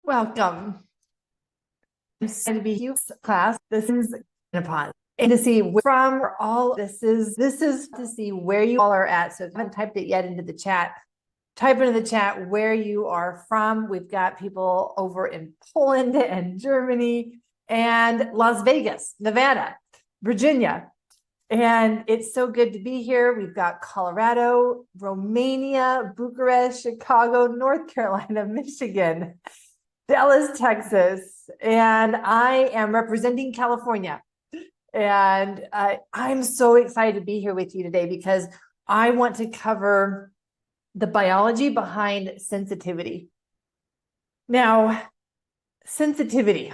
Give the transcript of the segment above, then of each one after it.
Welcome. I'm excited to be here class. This is Menopause. And to see where from all this is to see where you all are at. So if you haven't typed it yet into the chat, type into the chat where you are from. We've got people over in Poland and Germany and Las Vegas, Nevada, Virginia. And it's so good to be here. We've got Colorado, Romania, Bucharest, Chicago, North Carolina, Michigan, Dallas, Texas, and I am representing California. And I'm so excited to be here with you today because I want to cover the biology behind sensitivity. Now, sensitivity.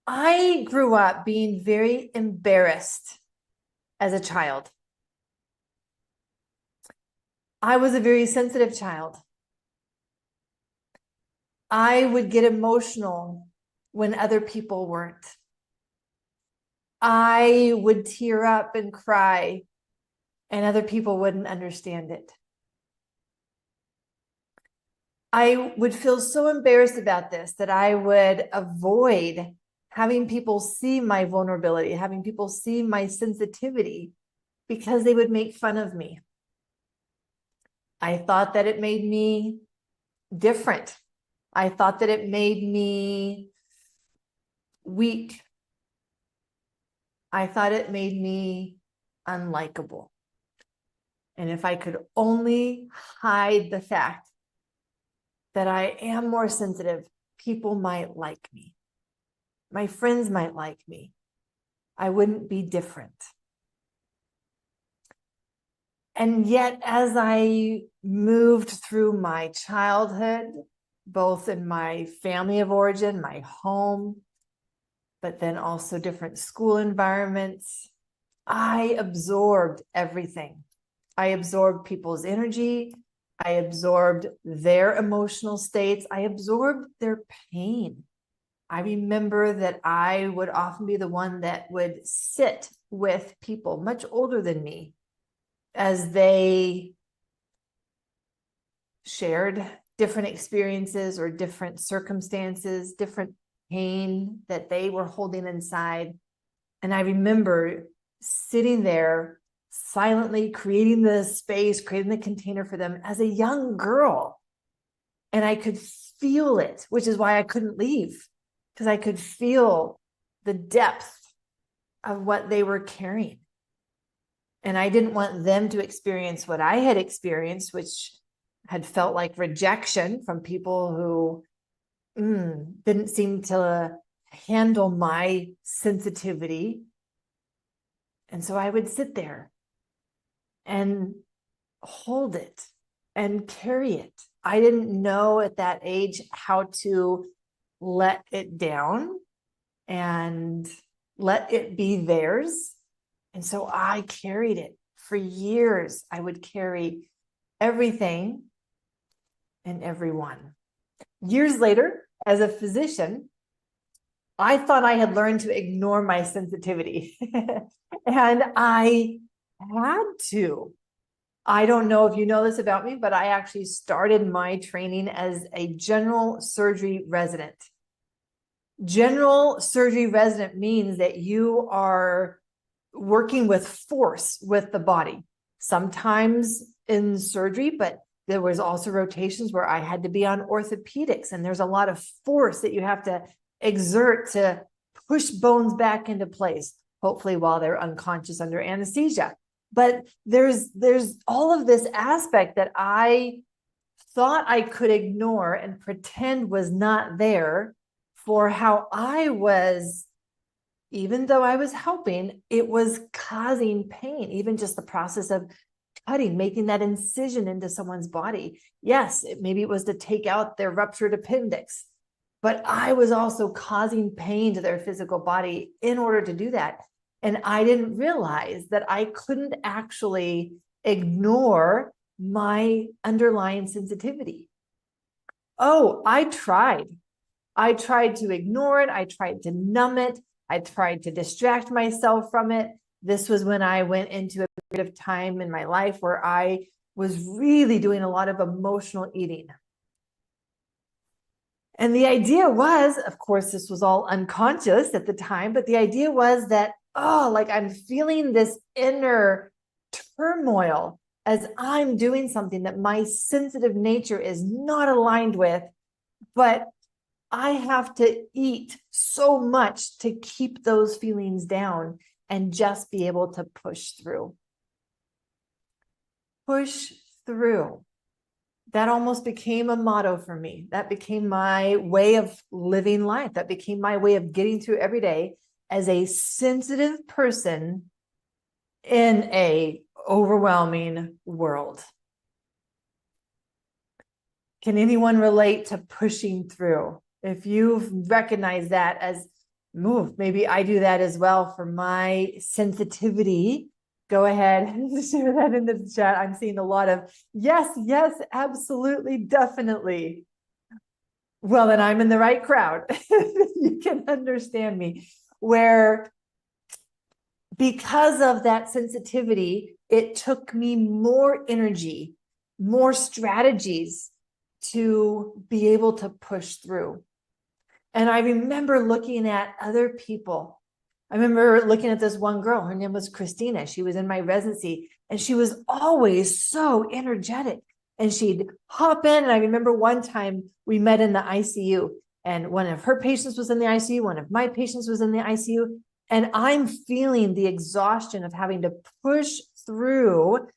I grew up being very embarrassed as a child. I was a very sensitive child. I would get emotional when other people weren't. I would tear up and cry, and other people wouldn't understand it. I would feel so embarrassed about this that I would avoid having people see my vulnerability, having people see my sensitivity, because they would make fun of me. I thought that it made me different. I thought that it made me weak. I thought it made me unlikable. And if I could only hide the fact that I am more sensitive, people might like me. My friends might like me. I wouldn't be different. And yet, as I moved through my childhood, both in my family of origin, my home, but then also different school environments, I absorbed everything. I absorbed people's energy. I absorbed their emotional states. I absorbed their pain. I remember that I would often be the one that would sit with people much older than me as they shared different experiences or different circumstances, different pain that they were holding inside. And I remember sitting there silently creating the space, creating the container for them as a young girl. And I could feel it, which is why I couldn't leave, because I could feel the depth of what they were carrying. And I didn't want them to experience what I had experienced, which had felt like rejection from people who didn't seem to handle my sensitivity. And so I would sit there and hold it and carry it. I didn't know at that age how to let it down and let it be theirs. And so I carried it for years. I would carry everything and everyone. Years later, as a physician, I thought I had learned to ignore my sensitivity. And I had to. I don't know if you know this about me, but I actually started my training as a general surgery resident. General surgery resident means that you are working with force with the body, sometimes in surgery, but there was also rotations where I had to be on orthopedics, and there's a lot of force that you have to exert to push bones back into place, hopefully while they're unconscious under anesthesia. But there's all of this aspect that I thought I could ignore and pretend was not there for how I was. Even though I was helping, it was causing pain, even just the process of cutting, making that incision into someone's body. Yes, maybe it was to take out their ruptured appendix, but I was also causing pain to their physical body in order to do that. And I didn't realize that I couldn't actually ignore my underlying sensitivity. Oh, I tried. I tried to ignore it. I tried to numb it. I tried to distract myself from it. This was when I went into a period of time in my life where I was really doing a lot of emotional eating. And the idea was, of course, this was all unconscious at the time, but the idea was that, oh, like I'm feeling this inner turmoil as I'm doing something that my sensitive nature is not aligned with, but I have to eat so much to keep those feelings down and just be able to push through. Push through. That almost became a motto for me. That became my way of living life. That became my way of getting through every day as a sensitive person in a overwhelming world. Can anyone relate to pushing through? If you've recognized that as, move, maybe I do that as well for my sensitivity. Go ahead and share that in the chat. I'm seeing a lot of yes, yes, absolutely, definitely. Well, then I'm in the right crowd. You can understand me. Where because of that sensitivity, it took me more energy, more strategies to be able to push through. And I remember looking at other people. I remember looking at this one girl. Her name was Christina. She was in my residency, and she was always so energetic. And she'd hop in. And I remember one time we met in the ICU, and one of her patients was in the ICU. One of my patients was in the ICU. And I'm feeling the exhaustion of having to push through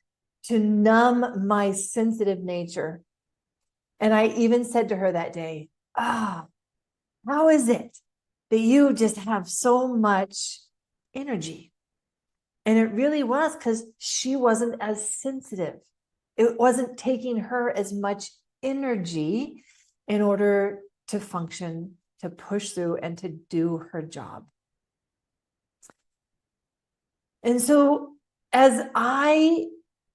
to numb my sensitive nature. And I even said to her that day, how is it that you just have so much energy? And it really was because she wasn't as sensitive. It wasn't taking her as much energy in order to function, to push through, and to do her job. And so as I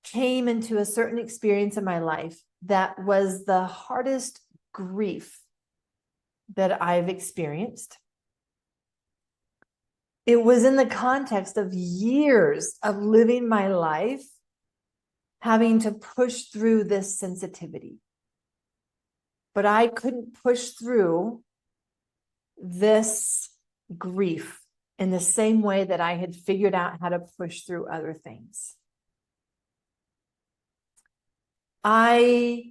came into a certain experience in my life that was the hardest grief that I've experienced, it was in the context of years of living my life having to push through this sensitivity. But I couldn't push through this grief in the same way that I had figured out how to push through other things. I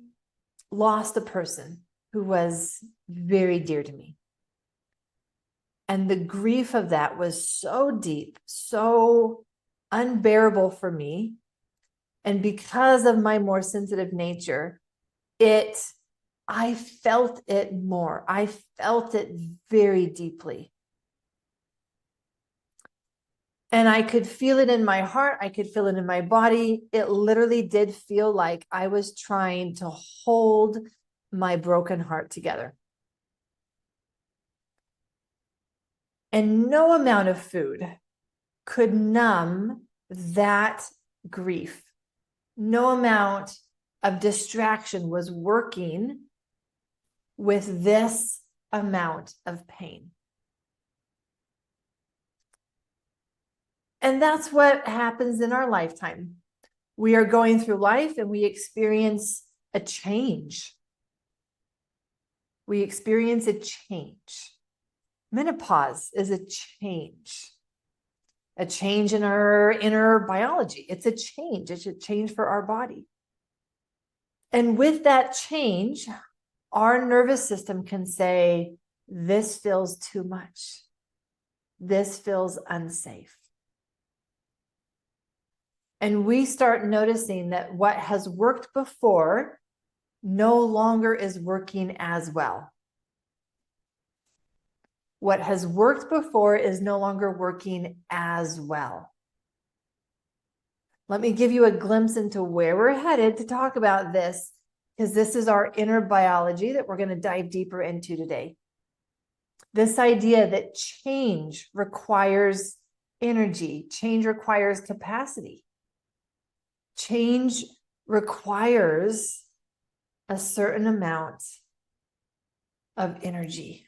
lost a person who was very dear to me. And the grief of that was so deep, so unbearable for me. And because of my more sensitive nature, I felt it more. I felt it very deeply. And I could feel it in my heart. I could feel it in my body. It literally did feel like I was trying to hold my broken heart together. And no amount of food could numb that grief. No amount of distraction was working with this amount of pain. And that's what happens in our lifetime. We are going through life and we experience a change. We experience a change. Menopause is a change in our inner biology. It's a change. It's a change for our body. And with that change, our nervous system can say, this feels too much. This feels unsafe. And we start noticing that what has worked before no longer is working as well. What has worked before is no longer working as well. Let me give you a glimpse into where we're headed to talk about this, because this is our inner biology that we're going to dive deeper into today. This idea that change requires energy, change requires capacity. Change requires a certain amount of energy.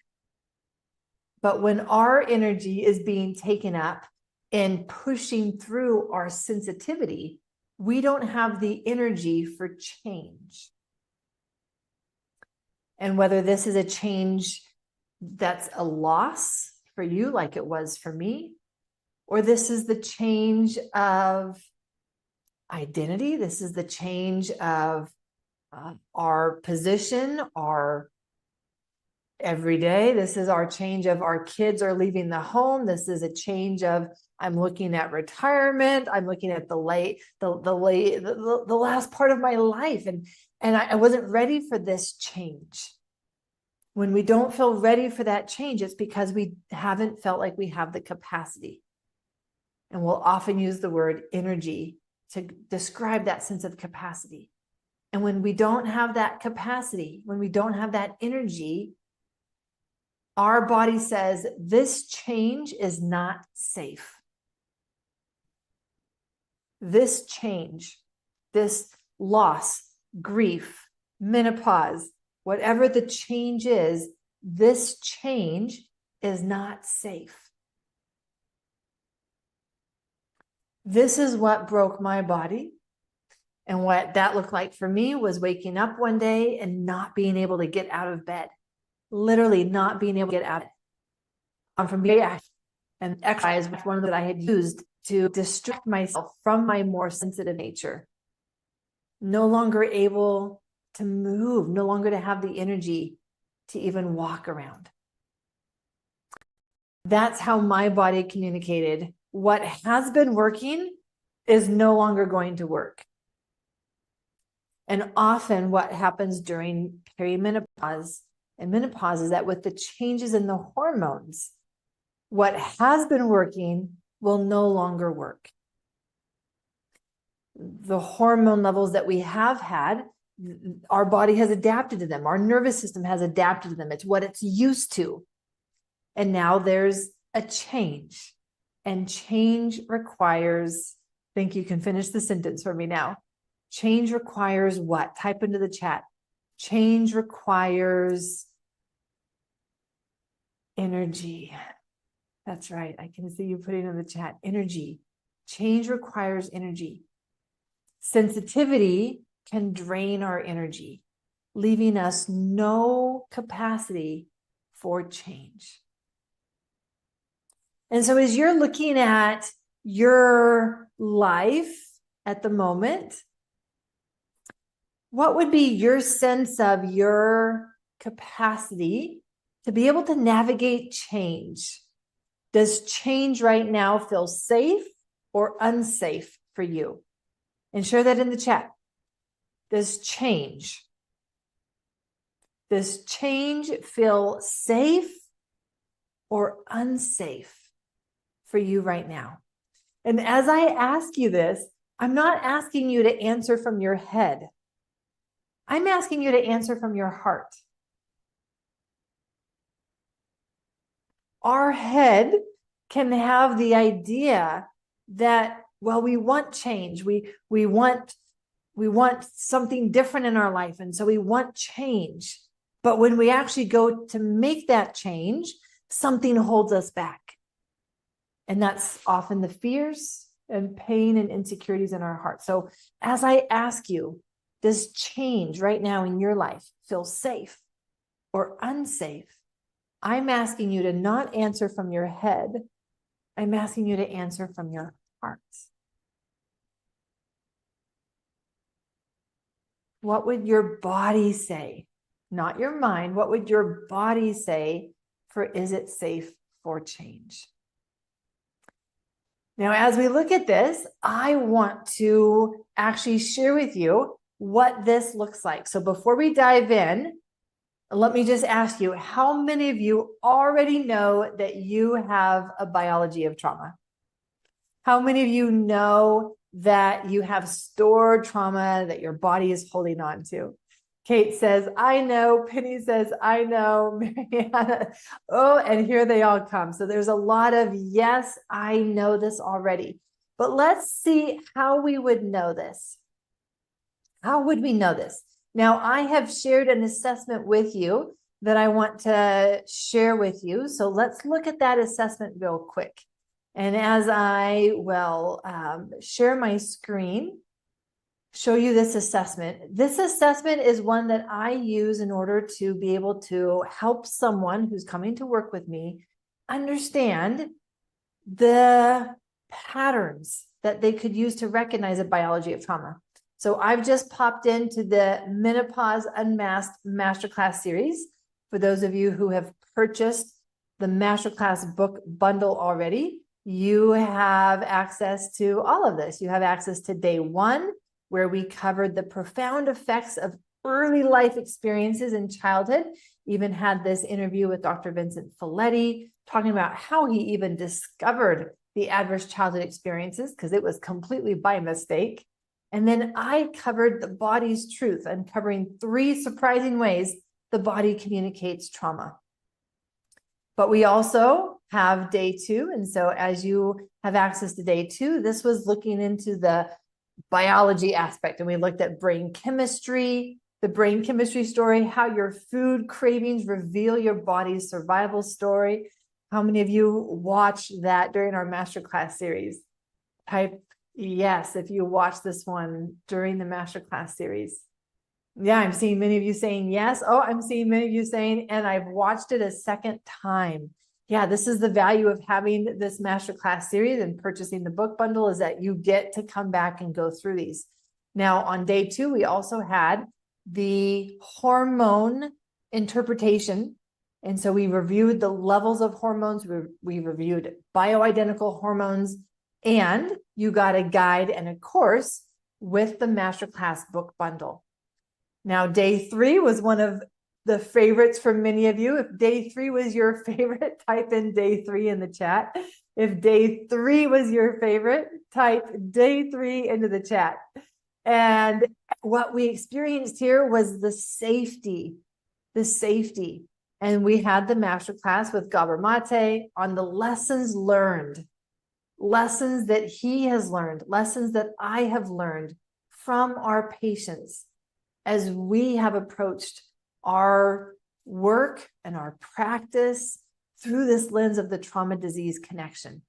But when our energy is being taken up in pushing through our sensitivity, we don't have the energy for change. And whether this is a change that's a loss for you, like it was for me, or this is the change of identity, this is the change of our position, our every day. This is our change of our kids are leaving the home. This is a change of I'm looking at retirement. I'm looking at the last part of my life. And I wasn't ready for this change. When we don't feel ready for that change, it's because we haven't felt like we have the capacity. And we'll often use the word energy to describe that sense of capacity. And when we don't have that capacity, when we don't have that energy, our body says, this change is not safe. This change, this loss, grief, menopause, whatever the change is, this change is not safe. This is what broke my body. And what that looked like for me was waking up one day and not being able to get out of bed. Literally not being able to get out. From being and exercise, which one that I had used to distract myself from my more sensitive nature. No longer able to move, no longer to have the energy to even walk around. That's how my body communicated. What has been working is no longer going to work. And often what happens during perimenopause and menopause is that with the changes in the hormones, what has been working will no longer work. The hormone levels that we have had, our body has adapted to them. Our nervous system has adapted to them. It's what it's used to. And now there's a change. And change requires, I think you can finish the sentence for me now. Change requires what? Type into the chat. Change requires energy. That's right. I can see you putting in the chat. Energy. Change requires energy. Sensitivity can drain our energy, leaving us no capacity for change. And so as you're looking at your life at the moment, what would be your sense of your capacity to be able to navigate change? Does change right now feel safe or unsafe for you? And share that in the chat. Does change feel safe or unsafe for you right now? And as I ask you this, I'm not asking you to answer from your head. I'm asking you to answer from your heart. Our head can have the idea that, well, we want change. We want something different in our life. And so we want change. But when we actually go to make that change, something holds us back. And that's often the fears and pain and insecurities in our heart. So as I ask you, does change right now in your life feel safe or unsafe? I'm asking you to not answer from your head. I'm asking you to answer from your heart. What would your body say? Not your mind. What would your body say for is it safe for change? Now, as we look at this, I want to actually share with you what this looks like. So before we dive in, let me just ask you, how many of you already know that you have a biology of trauma? How many of you know that you have stored trauma that your body is holding on to? Kate says, I know. Penny says, I know. Mariana, oh, and here they all come. So there's a lot of, yes, I know this already. But let's see how we would know this. How would we know this? Now, I have shared an assessment with you that I want to share with you. So let's look at that assessment real quick. And as I will share my screen, show you this assessment. This assessment is one that I use in order to be able to help someone who's coming to work with me understand the patterns that they could use to recognize a biology of trauma. So I've just popped into the Menopause Unmasked Masterclass Series. For those of you who have purchased the Masterclass book bundle already, you have access to all of this. You have access to day 1, where we covered the profound effects of early life experiences in childhood. Even had this interview with Dr. Vincent Folletti, talking about how he even discovered the adverse childhood experiences, because it was completely by mistake. And then I covered the body's truth, uncovering 3 surprising ways the body communicates trauma. But we also have day 2. And so as you have access to day 2, this was looking into the biology aspect. And we looked at brain chemistry, the brain chemistry story, how your food cravings reveal your body's survival story. How many of you watched that during our Masterclass series? Type yes if you watched this one during the Masterclass series. Yeah, I'm seeing many of you saying yes. Oh, I'm seeing many of you saying, and I've watched it a second time. Yeah, this is the value of having this Masterclass series and purchasing the book bundle, is that you get to come back and go through these. Now, on day 2, we also had the hormone interpretation. And so we reviewed the levels of hormones. We reviewed bioidentical hormones, and you got a guide and a course with the Masterclass book bundle. Now, day 3 was one of the favorites for many of you. If day 3 was your favorite, type in day 3 in the chat. If day 3 was your favorite, type day 3 into the chat. And what we experienced here was the safety. And we had the Masterclass with Gabor Mate on the lessons learned, lessons that he has learned, lessons that I have learned from our patients as we have approached our work and our practice through this lens of the trauma disease connection.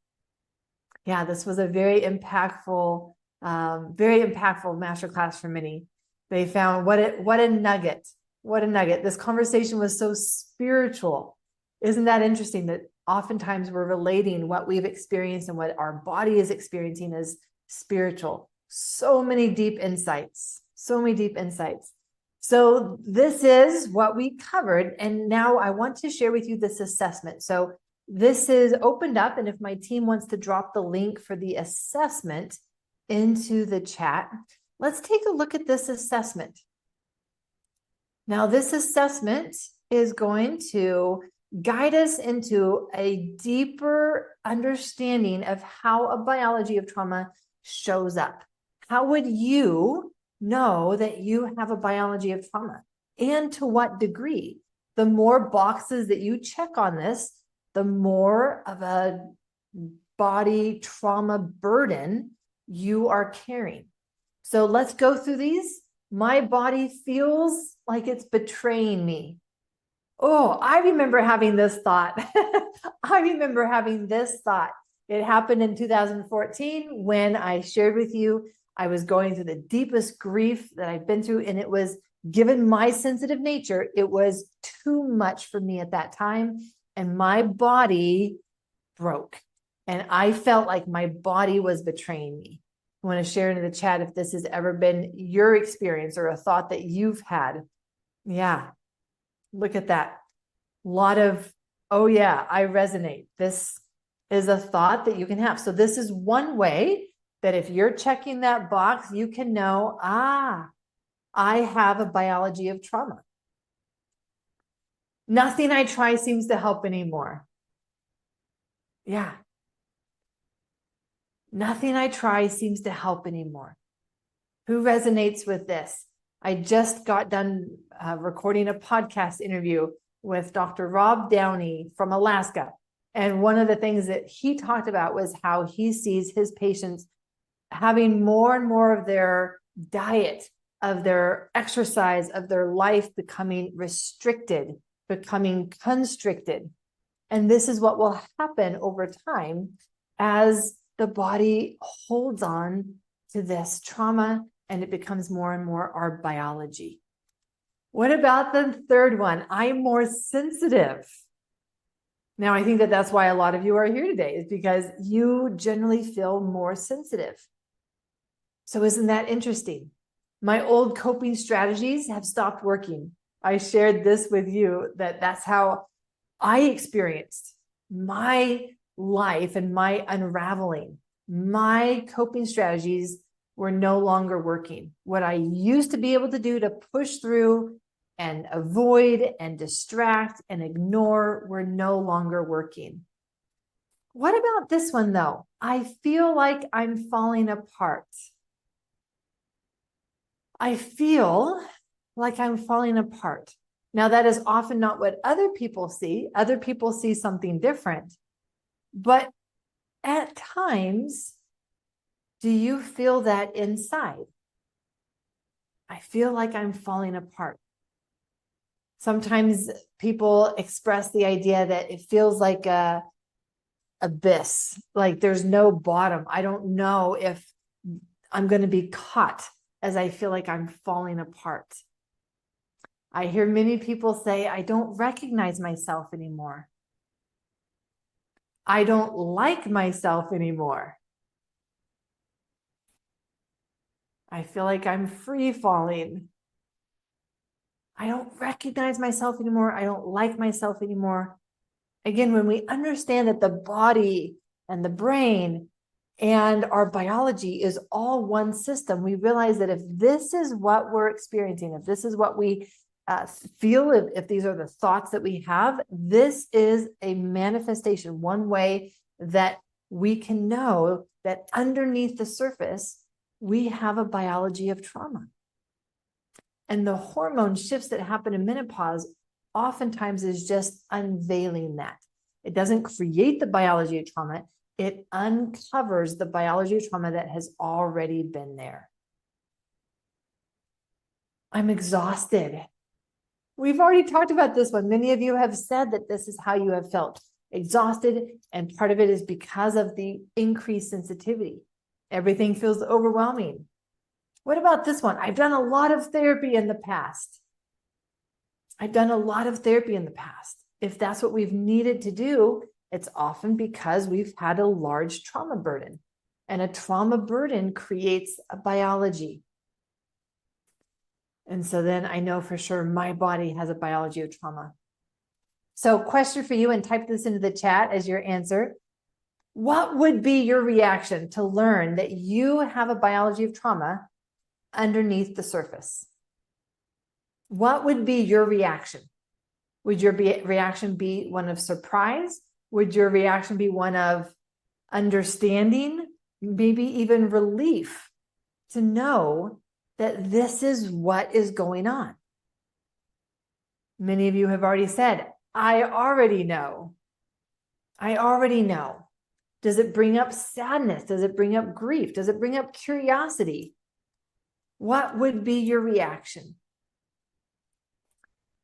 Yeah, this was a very impactful Masterclass for many. They found what a nugget. What a nugget. This conversation was so spiritual. Isn't that interesting that oftentimes we're relating what we've experienced and what our body is experiencing as spiritual? So many deep insights. So many deep insights. So this is what we covered. And now I want to share with you this assessment. So this is opened up. And if my team wants to drop the link for the assessment into the chat, let's take a look at this assessment. Now, this assessment is going to guide us into a deeper understanding of how a biology of trauma shows up. How would you know that you have a biology of trauma, and to what degree? The more boxes that you check on this, the more of a body trauma burden you are carrying. So let's go through these. My body feels like it's betraying me. Oh, I remember having this thought. It happened in 2014 when I shared with you I was going through the deepest grief that I've been through, and it was, given my sensitive nature, it was too much for me at that time, and my body broke, and I felt like my body was betraying me. I want to share in the chat if this has ever been your experience or a thought that you've had. Yeah, look at that. A lot of, oh yeah, I resonate. This is a thought that you can have. So this is one way that if you're checking that box, you can know, I have a biology of trauma. Nothing I try seems to help anymore. Yeah. Nothing I try seems to help anymore. Who resonates with this? I just got done recording a podcast interview with Dr. Rob Downey from Alaska. And one of the things that he talked about was how he sees his patients having more and more of their diet, of their exercise, of their life becoming restricted, becoming constricted. And this is what will happen over time as the body holds on to this trauma and it becomes more and more our biology. What about the third one? I'm more sensitive. Now, I think that that's why a lot of you are here today, is because you generally feel more sensitive. So isn't that interesting? My old coping strategies have stopped working. I shared this with you, that that's how I experienced my life and my unraveling. My coping strategies were no longer working. What I used to be able to do to push through and avoid and distract and ignore were no longer working. What about this one though? I feel like I'm falling apart. I feel like I'm falling apart. Now, that is often not what other people see. Other people see something different. But at times, do you feel that inside? I feel like I'm falling apart. Sometimes people express the idea that it feels like a abyss, like there's no bottom. I don't know if I'm going to be caught, as I feel like I'm falling apart. I hear many people say, I don't recognize myself anymore. I don't like myself anymore. I feel like I'm free falling. I don't recognize myself anymore. I don't like myself anymore. Again, when we understand that the body and the brain and our biology is all one system, we realize that if this is what we're experiencing, if this is what we feel, if these are the thoughts that we have, this is a manifestation, one way that we can know that underneath the surface, we have a biology of trauma. And the hormone shifts that happen in menopause oftentimes is just unveiling that. It doesn't create the biology of trauma. It uncovers the biology of trauma that has already been there. I'm exhausted. We've already talked about this one. Many of you have said that this is how you have felt exhausted, and part of it is because of the increased sensitivity. Everything feels overwhelming. What about this one? I've done a lot of therapy in the past. I've done a lot of therapy in the past. If that's what we've needed to do, it's often because we've had a large trauma burden. And a trauma burden creates a biology. And so then I know for sure my body has a biology of trauma. So question for you, and type this into the chat as your answer. What would be your reaction to learn that you have a biology of trauma underneath the surface? What would be your reaction? Would your reaction be one of surprise? Would your reaction be one of understanding? Maybe even relief to know that this is what is going on? Many of you have already said, I already know. I already know. Does it bring up sadness? Does it bring up grief? Does it bring up curiosity? What would be your reaction?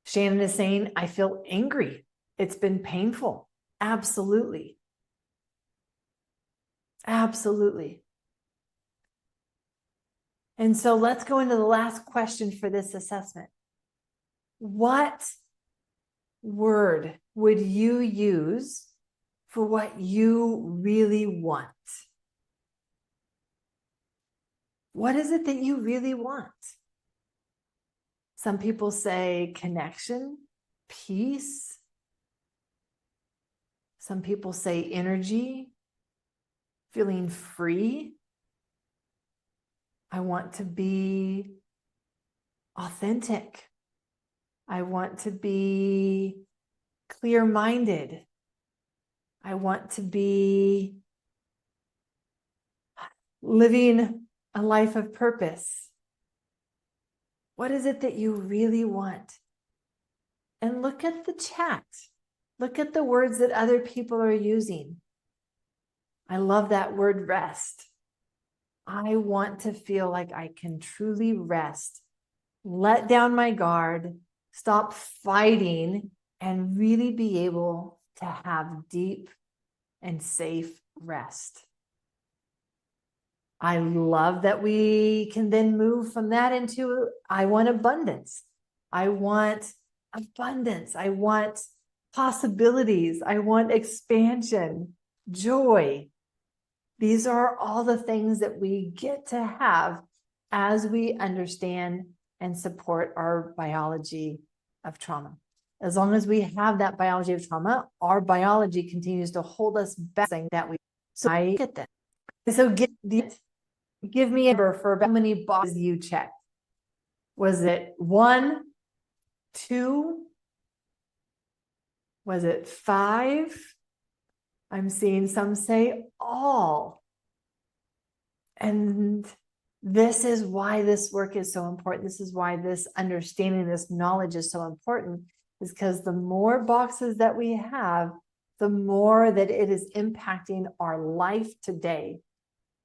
Shannon is saying, I feel angry. It's been painful. Absolutely. Absolutely. And so let's go into the last question for this assessment. What word would you use for what you really want? What is it that you really want? Some people say connection, peace. Some people say energy, feeling free. I want to be authentic. I want to be clear-minded. I want to be living a life of purpose. What is it that you really want? And look at the chat. Look at the words that other people are using. I love that word rest. I want to feel like I can truly rest, let down my guard, stop fighting, and really be able to have deep and safe rest. I love that we can then move from that into, I want abundance. I want abundance. I want possibilities. I want expansion, joy. These are all the things that we get to have as we understand and support our biology of trauma. As long as we have that biology of trauma, our biology continues to hold us back, saying that we. So I get that. So give me a number for how many boxes you checked. Was it 1, 2? Was it 5? I'm seeing some say all. And this is why this work is so important. This is why this understanding, this knowledge is so important, is because the more boxes that we have, the more that it is impacting our life today.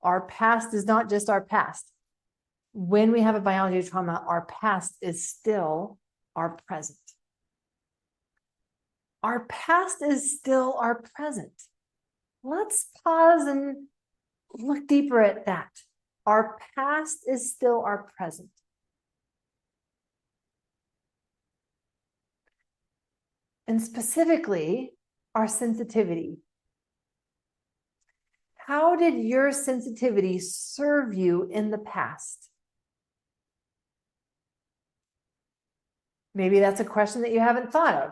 Our past is not just our past. When we have a biology of trauma, our past is still our present. Our past is still our present. Let's pause and look deeper at that. Our past is still our present. And specifically, our sensitivity. How did your sensitivity serve you in the past? Maybe that's a question that you haven't thought of.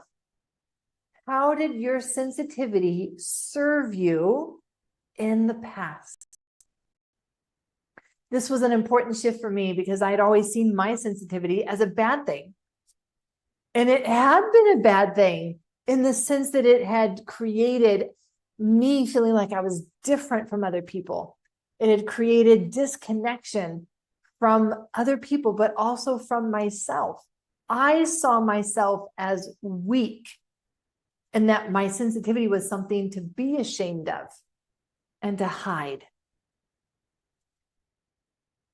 How did your sensitivity serve you in the past? This was an important shift for me because I had always seen my sensitivity as a bad thing. And it had been a bad thing in the sense that it had created me feeling like I was different from other people. It had created disconnection from other people, but also from myself. I saw myself as weak, and that my sensitivity was something to be ashamed of and to hide.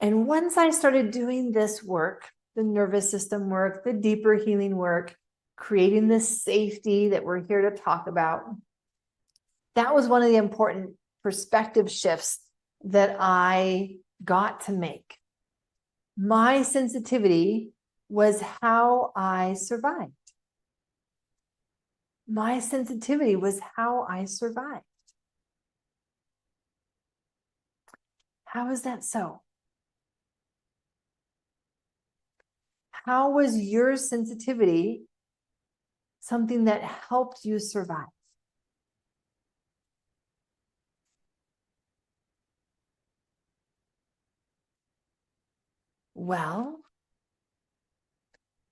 And once I started doing this work, the nervous system work, the deeper healing work, creating this safety that we're here to talk about, that was one of the important perspective shifts that I got to make. My sensitivity was how I survived. My sensitivity was how I survived. How is that so? How was your sensitivity something that helped you survive? Well,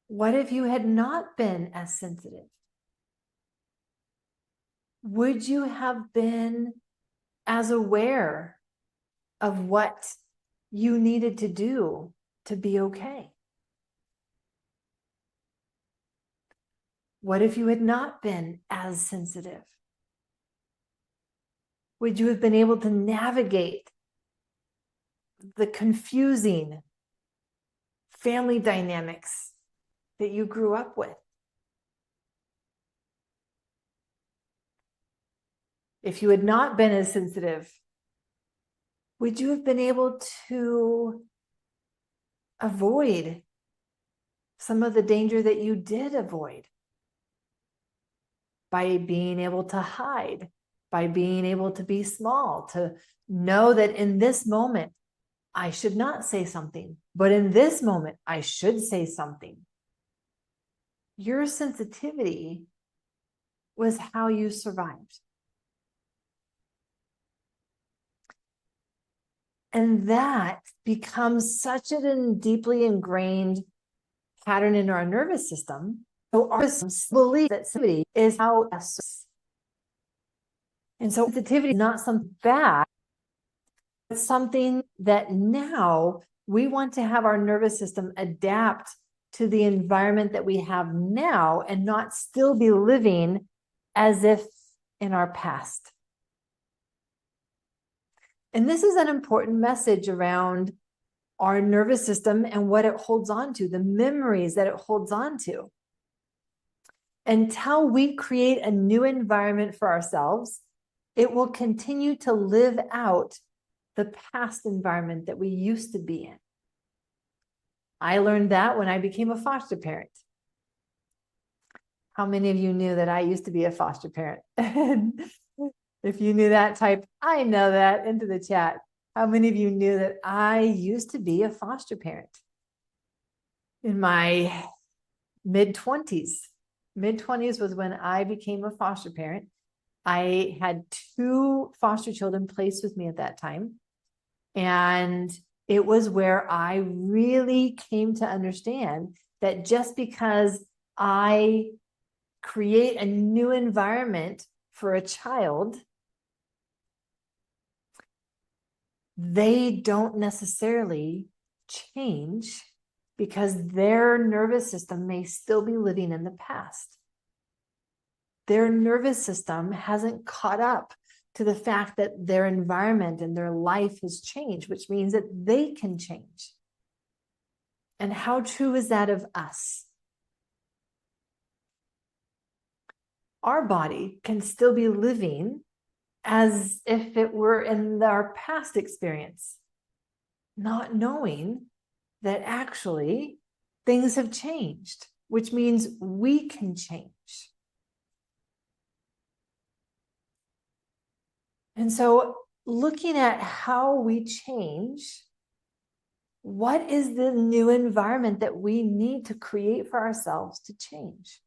what if you had not been as sensitive? Would you have been as aware of what you needed to do to be okay? What if you had not been as sensitive? Would you have been able to navigate the confusing family dynamics that you grew up with? If you had not been as sensitive, would you have been able to avoid some of the danger that you did avoid by being able to hide, by being able to be small, to know that in this moment, I should not say something, but in this moment, I should say something? Your sensitivity was how you survived. And that becomes such a deeply ingrained pattern in our nervous system. So our systems believe that sensitivity is how. And so sensitivity is not something bad. It's something that now we want to have our nervous system adapt to the environment that we have now and not still be living as if in our past. And this is an important message around our nervous system and what it holds on to, the memories that it holds on to. Until we create a new environment for ourselves, it will continue to live out the past environment that we used to be in. I learned that when I became a foster parent. How many of you knew that I used to be a foster parent? If you knew that, type "I know that" into the chat. How many of you knew that I used to be a foster parent? In my mid-20s. Mid-20s was when I became a foster parent. I had 2 foster children placed with me at that time. And it was where I really came to understand that just because I create a new environment for a child, they don't necessarily change, because their nervous system may still be living in the past. Their nervous system hasn't caught up to the fact that their environment and their life has changed, which means that they can change. And how true is that of us? Our body can still be living as if it were in our past experience, not knowing that actually things have changed, which means we can change. And so, looking at how we change, what is the new environment that we need to create for ourselves to change?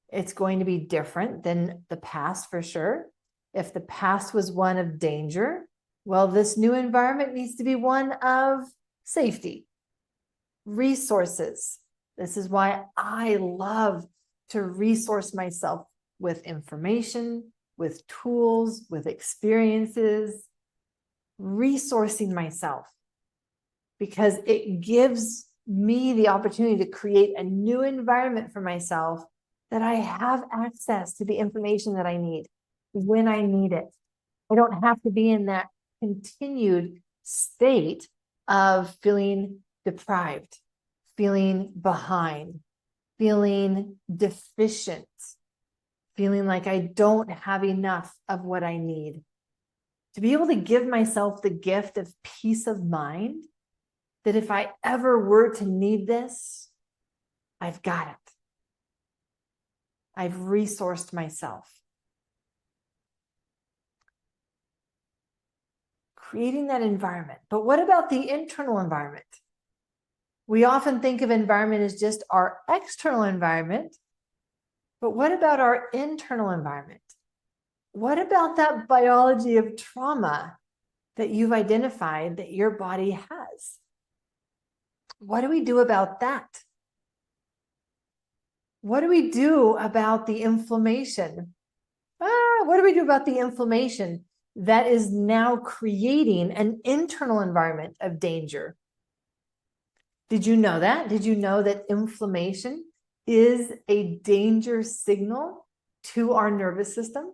It's going to be different than the past for sure. If the past was one of danger, well, this new environment needs to be one of safety, resources. This is why I love to resource myself with information, with tools, with experiences, resourcing myself, because it gives me the opportunity to create a new environment for myself, that I have access to the information that I need when I need it. I don't have to be in that continued state of feeling deprived, feeling behind, feeling deficient, feeling like I don't have enough of what I need. To be able to give myself the gift of peace of mind, that if I ever were to need this, I've got it. I've resourced myself. Creating that environment. But what about the internal environment? We often think of environment as just our external environment, but what about our internal environment? What about that biology of trauma that you've identified that your body has? What do we do about that? What do we do about the inflammation? What do we do about the inflammation that is now creating an internal environment of danger? Did you know that? Did you know that inflammation is a danger signal to our nervous system?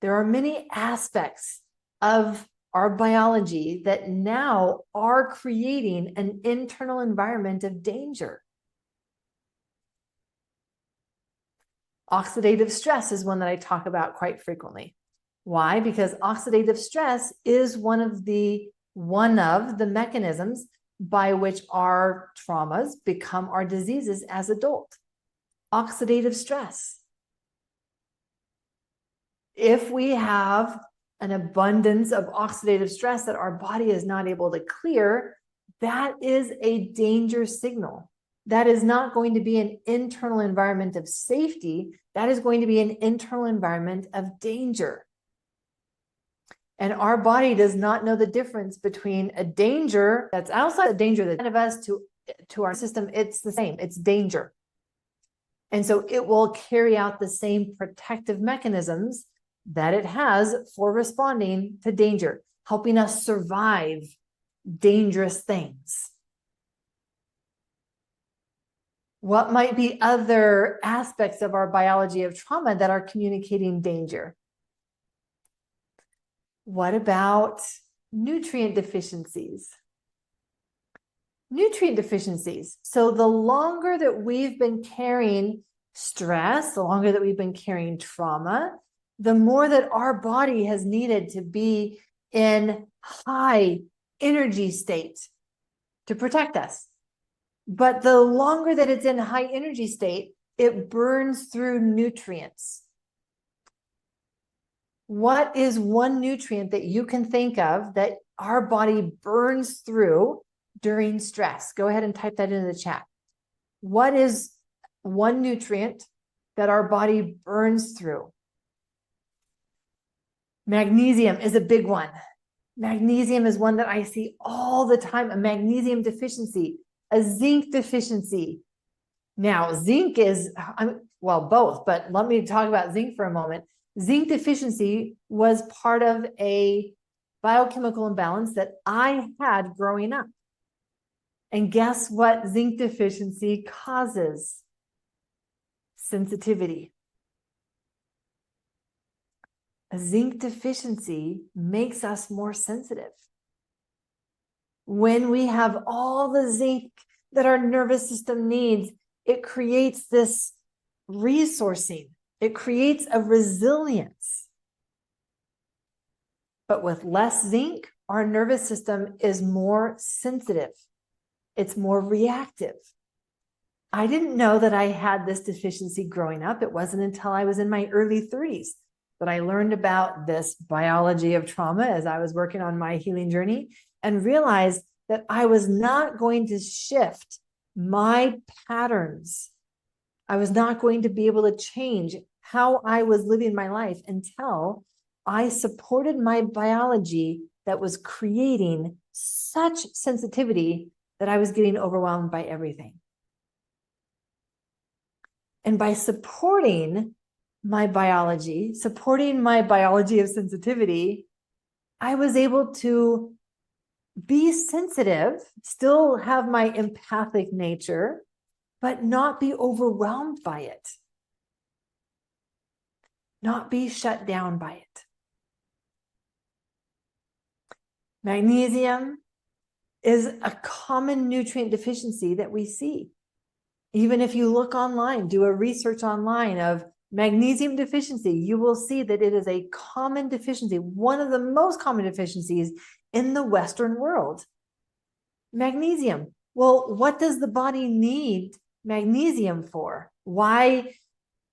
There are many aspects of our biology that now are creating an internal environment of danger. Oxidative stress is one that I talk about quite frequently. Why? Because oxidative stress is one of the mechanisms by which our traumas become our diseases as adults. Oxidative stress. If we have an abundance of oxidative stress that our body is not able to clear, that is a danger signal. That is not going to be an internal environment of safety. That is going to be an internal environment of danger. And our body does not know the difference between a danger that's outside the danger that of us to our system. It's the same. It's danger. And so it will carry out the same protective mechanisms that it has for responding to danger, helping us survive dangerous things. What might be other aspects of our biology of trauma that are communicating danger? What about nutrient deficiencies? Nutrient deficiencies. So the longer that we've been carrying stress, the longer that we've been carrying trauma, the more that our body has needed to be in high energy state to protect us. But the longer that it's in high energy state, it burns through nutrients. What is one nutrient that you can think of that our body burns through during stress? Go ahead and type that into the chat. What is one nutrient that our body burns through? Magnesium is a big one. Magnesium is one that I see all the time, a magnesium deficiency, a zinc deficiency. Now, zinc is, well, both, but let me talk about zinc for a moment. Zinc deficiency was part of a biochemical imbalance that I had growing up. And guess what zinc deficiency causes? Sensitivity. A zinc deficiency makes us more sensitive. When we have all the zinc that our nervous system needs, it creates this resourcing. It creates a resilience. But with less zinc, our nervous system is more sensitive. It's more reactive. I didn't know that I had this deficiency growing up. It wasn't until I was in my early 30s that I learned about this biology of trauma as I was working on my healing journey and realized that I was not going to shift my patterns. I was not going to be able to change how I was living my life until I supported my biology that was creating such sensitivity that I was getting overwhelmed by everything. And by supporting my biology of sensitivity, I was able to be sensitive, still have my empathic nature, but not be overwhelmed by it, not be shut down by it. Magnesium is a common nutrient deficiency that we see. Even if you look online, do a research online of magnesium deficiency, you will see that it is a common deficiency, one of the most common deficiencies in the Western world. Magnesium. Well, what does the body need magnesium for? Why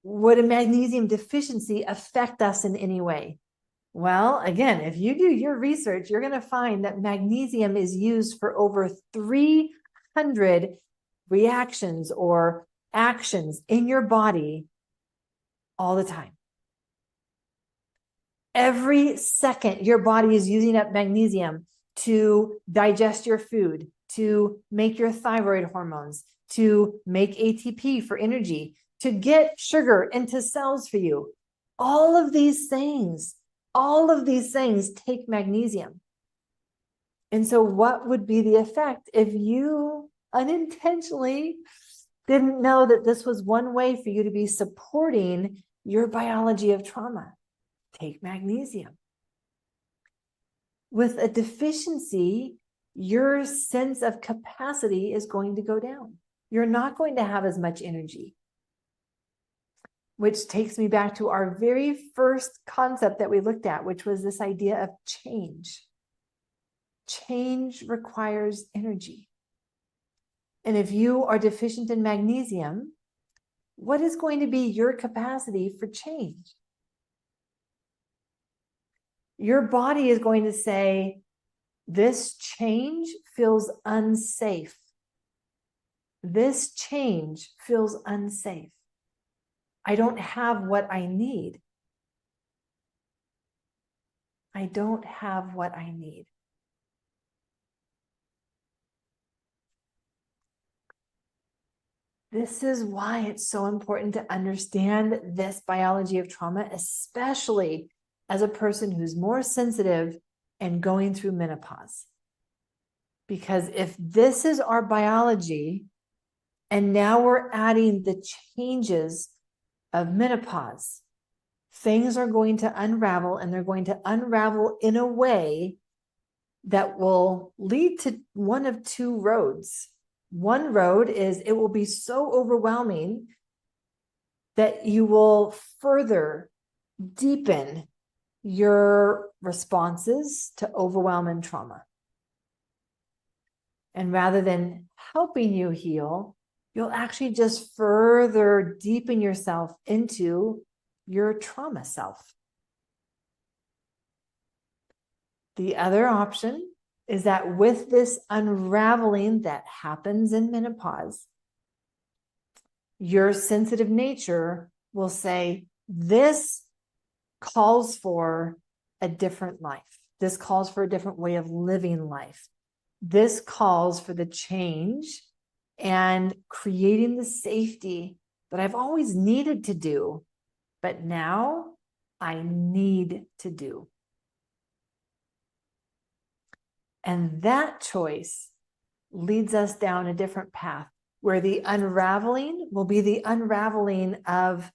would a magnesium deficiency affect us in any way? Well, again, if you do your research, you're going to find that magnesium is used for over 300 reactions or actions in your body all the time. Every second, your body is using up magnesium to digest your food, to make your thyroid hormones, to make ATP for energy, to get sugar into cells for you. All of these things take magnesium. And so what would be the effect if you unintentionally didn't know that this was one way for you to be supporting your biology of trauma? Take magnesium. With a deficiency, your sense of capacity is going to go down. You're not going to have as much energy. Which takes me back to our very first concept that we looked at, which was this idea of change. Change requires energy. And if you are deficient in magnesium, what is going to be your capacity for change? Your body is going to say, this change feels unsafe. This change feels unsafe. I don't have what I need. I don't have what I need. This is why it's so important to understand this biology of trauma, especially as a person who's more sensitive and going through menopause. Because if this is our biology, and now we're adding the changes of menopause, things are going to unravel, and they're going to unravel in a way that will lead to one of two roads. One road is it will be so overwhelming that you will further deepen your responses to overwhelm and trauma. And rather than helping you heal, you'll actually just further deepen yourself into your trauma self. The other option is that with this unraveling that happens in menopause, your sensitive nature will say, this calls for a different life. This calls for a different way of living life. This calls for the change and creating the safety that I've always needed to do, but now I need to do. And that choice leads us down a different path where the unraveling will be the unraveling of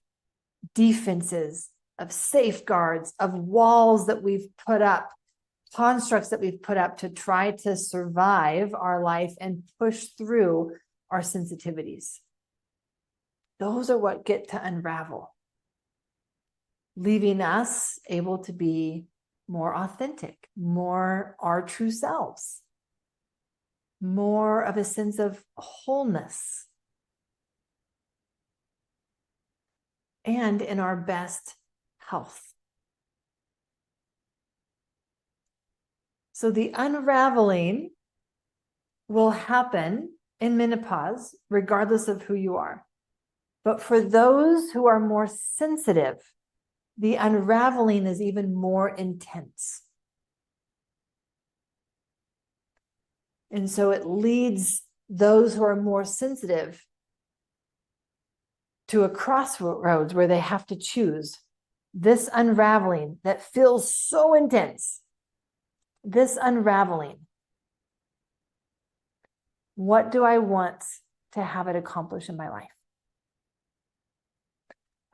defenses, of safeguards, of walls that we've put up, constructs that we've put up to try to survive our life and push through our sensitivities. Those are what get to unravel, leaving us able to be more authentic, more our true selves, more of a sense of wholeness, and in our best health. So the unraveling will happen in menopause, regardless of who you are. But for those who are more sensitive, the unraveling is even more intense. And so it leads those who are more sensitive to a crossroads where they have to choose this unraveling that feels so intense. This unraveling. What do I want to have it accomplish in my life?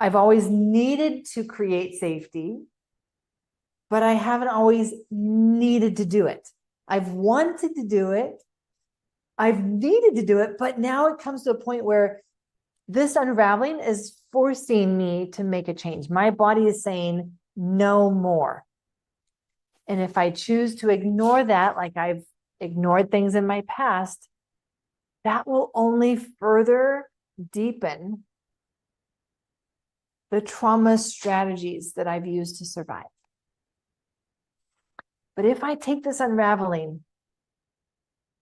I've always needed to create safety, but I haven't always needed to do it. I've wanted to do it. I've needed to do it, but now it comes to a point where this unraveling is forcing me to make a change. My body is saying no more. And if I choose to ignore that, like I've ignored things in my past, that will only further deepen the trauma strategies that I've used to survive. But if I take this unraveling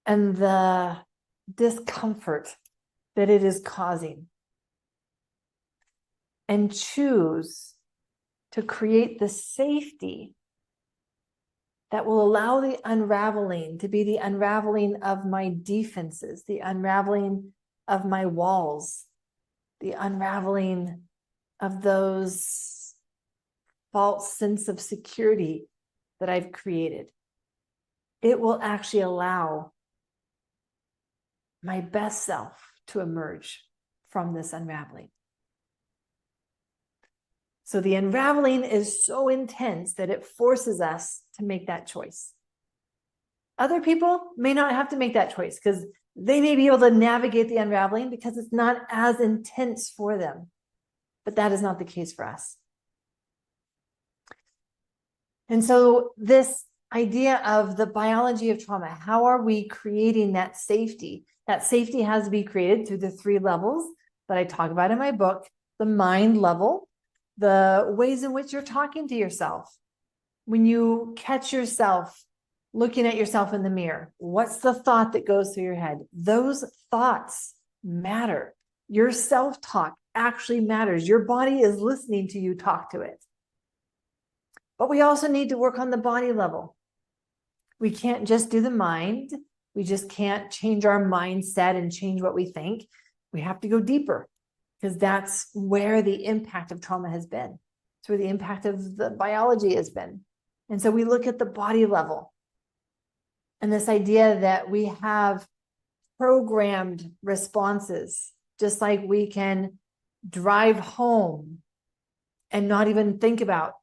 and the discomfort that it is causing and choose to create the safety that will allow the unraveling to be the unraveling of my defenses, the unraveling of my walls, the unraveling of those false sense of security that I've created. It will actually allow my best self to emerge from this unraveling. So the unraveling is so intense that it forces us to make that choice. Other people may not have to make that choice because they may be able to navigate the unraveling because it's not as intense for them. But that is not the case for us. And so this idea of the biology of trauma, how are we creating that safety? That safety has to be created through the 3 levels that I talk about in my book. The mind level, the ways in which you're talking to yourself. When you catch yourself looking at yourself in the mirror, what's the thought that goes through your head? Those thoughts matter. Your self-talk actually matters. Your body is listening to you talk to it. But we also need to work on the body level. We can't just do the mind. We just can't change our mindset and change what we think. We have to go deeper because that's where the impact of trauma has been. It's where the impact of the biology has been. And so we look at the body level and this idea that we have programmed responses, just like we can drive home and not even think about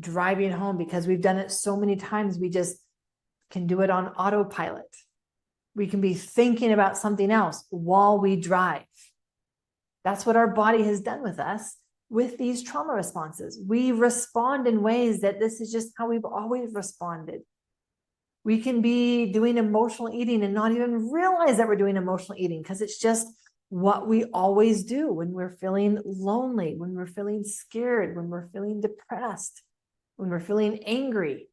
driving home because we've done it so many times, we just can do it on autopilot. We can be thinking about something else while we drive. That's what our body has done with us. with these trauma responses. We respond in ways that this is just how we've always responded. We can be doing emotional eating and not even realize that we're doing emotional eating because it's just what we always do when we're feeling lonely, when we're feeling scared, when we're feeling depressed, when we're feeling angry.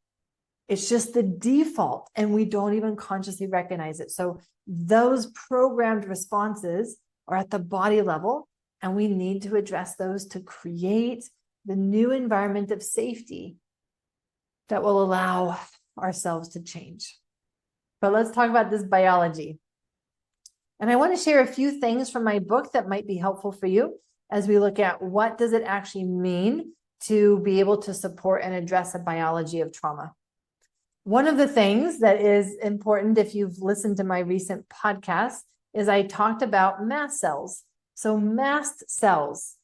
It's just the default and we don't even consciously recognize it. So those programmed responses are at the body level, and we need to address those to create the new environment of safety that will allow ourselves to change. But let's talk about this biology. And I want to share a few things from my book that might be helpful for you as we look at what does it actually mean to be able to support and address a biology of trauma. One of the things that is important, if you've listened to my recent podcast, is I talked about mast cells. So mast cells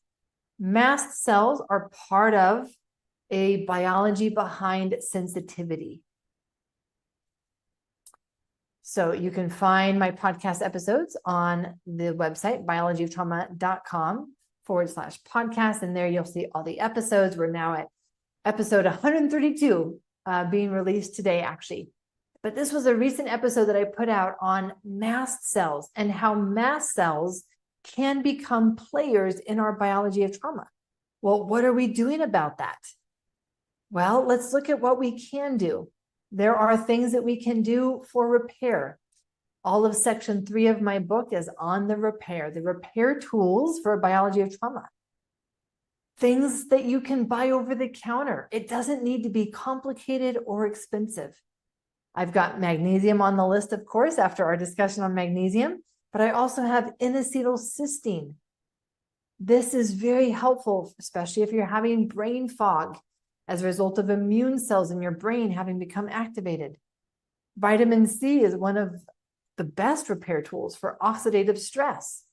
are part of a biology behind sensitivity. So you can find my podcast episodes on the website, biologyoftrauma.com/podcast. And there you'll see all the episodes. We're now at episode 132 being released today, actually. But this was a recent episode that I put out on mast cells and how mast cells can become players in our biology of trauma. Well, what are we doing about that? Well, let's look at what we can do. There are things that we can do for repair. All of section 3 of my book is on the repair tools for a biology of trauma. Things that you can buy over the counter. It doesn't need to be complicated or expensive. I've got magnesium on the list, of course, after our discussion on magnesium, but I also have N-acetylcysteine. This is very helpful, especially if you're having brain fog as a result of immune cells in your brain having become activated. Vitamin C is one of the best repair tools for oxidative stress.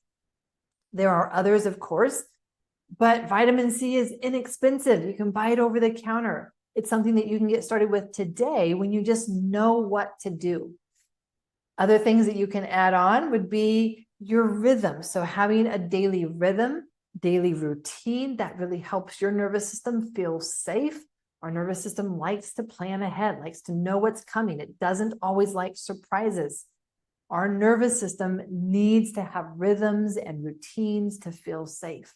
There are others, of course, but vitamin C is inexpensive. You can buy it over the counter. It's something that you can get started with today when you just know what to do. Other things that you can add on would be your rhythm. So having a daily rhythm, daily routine, that really helps your nervous system feel safe. Our nervous system likes to plan ahead, likes to know what's coming. It doesn't always like surprises. Our nervous system needs to have rhythms and routines to feel safe.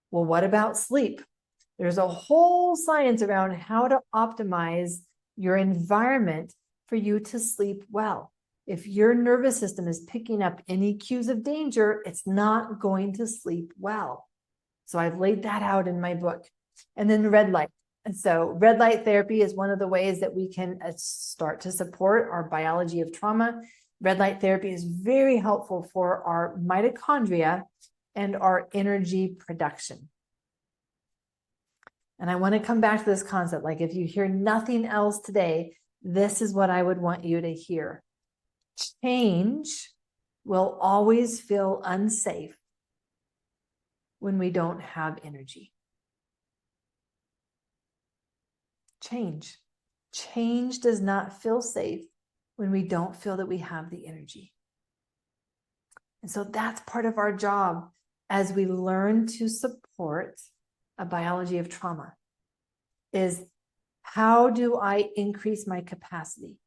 Well, what about sleep? There's a whole science around how to optimize your environment for you to sleep well. If your nervous system is picking up any cues of danger, it's not going to sleep well. So I've laid that out in my book. And then red light. And so red light therapy is one of the ways that we can start to support our biology of trauma. Red light therapy is very helpful for our mitochondria and our energy production. And I want to come back to this concept. Like if you hear nothing else today, this is what I would want you to hear. Change will always feel unsafe when we don't have energy. Change does not feel safe when we don't feel that we have the energy. And so that's part of our job as we learn to support a biology of trauma, is how do I increase my capacity?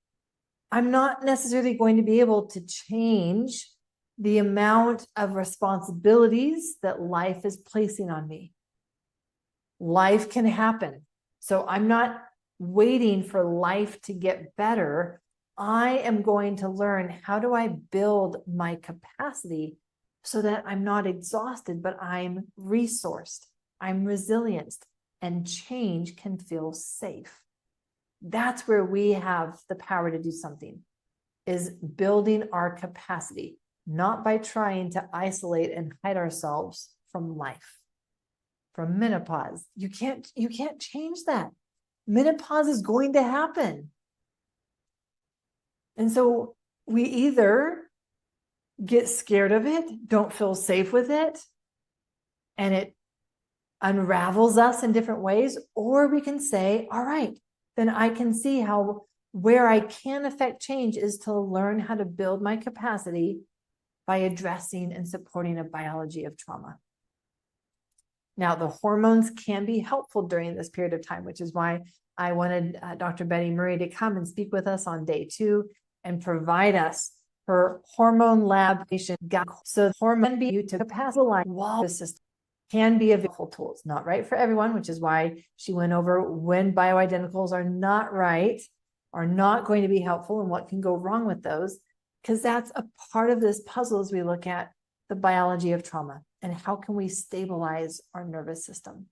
I'm not necessarily going to be able to change the amount of responsibilities that life is placing on me. Life can happen. So I'm not waiting for life to get better. I am going to learn, how do I build my capacity so that I'm not exhausted, but I'm resourced, I'm resilient, and change can feel safe. That's where we have the power to do something, is building our capacity, not by trying to isolate and hide ourselves from life, from menopause. You can't change that. Menopause is going to happen. And so we either get scared of it, don't feel safe with it, and it unravels us in different ways, or we can say, all right, then I can see how where I can affect change is to learn how to build my capacity by addressing and supporting a biology of trauma. Now, the hormones can be helpful during this period of time, which is why I wanted Dr. Betty Murray to come and speak with us on day 2 and provide us her hormone lab patient guide. So the hormone can be used to capacitize while the system can be available tools, not right for everyone, which is why she went over when bioidenticals are not right, are not going to be helpful, and what can go wrong with those, because that's a part of this puzzle as we look at the biology of trauma and how can we stabilize our nervous system.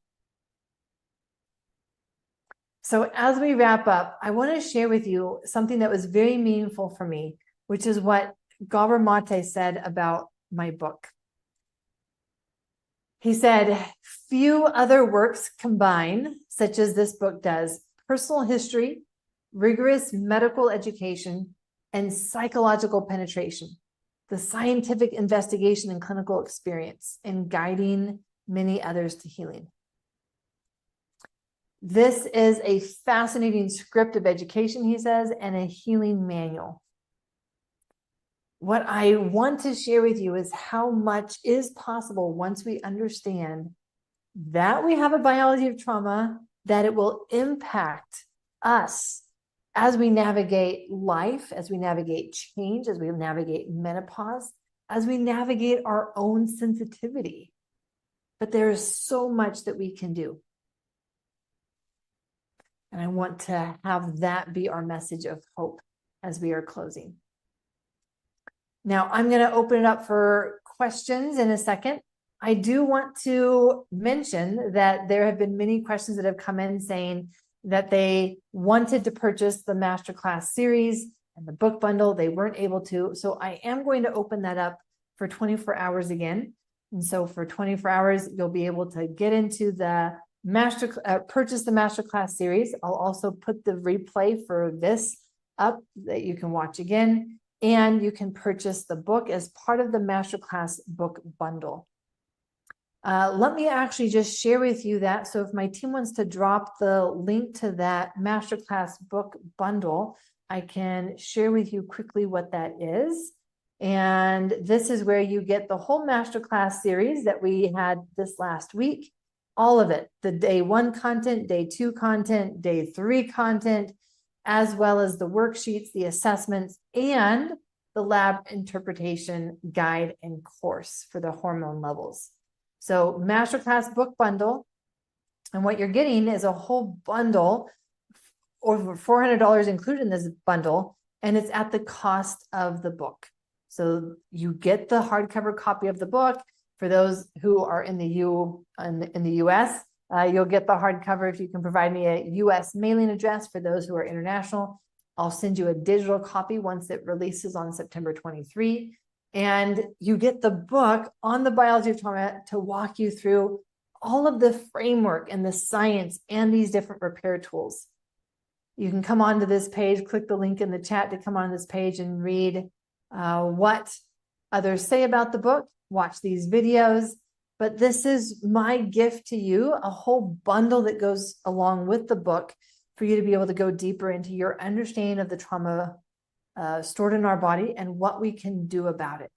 So as we wrap up, I want to share with you something that was very meaningful for me, which is what Gabor Mate said about my book. He said, few other works combine, such as this book does, personal history, rigorous medical education, and psychological penetration, the scientific investigation and clinical experience in guiding many others to healing. This is a fascinating script of education, he says, and a healing manual. What I want to share with you is how much is possible once we understand that we have a biology of trauma, that it will impact us as we navigate life, as we navigate change, as we navigate menopause, as we navigate our own sensitivity. But there is so much that we can do. And I want to have that be our message of hope as we are closing. Now, I'm going to open it up for questions in a second. I do want to mention that there have been many questions that have come in saying that they wanted to purchase the Masterclass Series and the book bundle. They weren't able to. So I am going to open that up for 24 hours again. And so for 24 hours, you'll be able to get into the purchase the Masterclass Series. I'll also put the replay for this up that you can watch again. And you can purchase the book as part of the Masterclass book bundle. Let me actually just share with you that. So if my team wants to drop the link to that Masterclass book bundle, I can share with you quickly what that is. And this is where you get the whole Masterclass series that we had this last week, all of it, the day 1 content, day 2 content, day 3 content, as well as the worksheets, the assessments, and the lab interpretation guide and course for the hormone levels. So Masterclass book bundle, and what you're getting is a whole bundle, over $400 included in this bundle, and it's at the cost of the book. So you get the hardcover copy of the book. For those who are in the US, you'll get the hardcover if you can provide me a US mailing address. For those who are international, I'll send you a digital copy once it releases on September 23. And you get the book on the biology of trauma to walk you through all of the framework and the science and these different repair tools. You can come onto this page, click the link in the chat to come on this page and read what others say about the book, watch these videos. But this is my gift to you, a whole bundle that goes along with the book for you to be able to go deeper into your understanding of the trauma stored in our body and what we can do about it.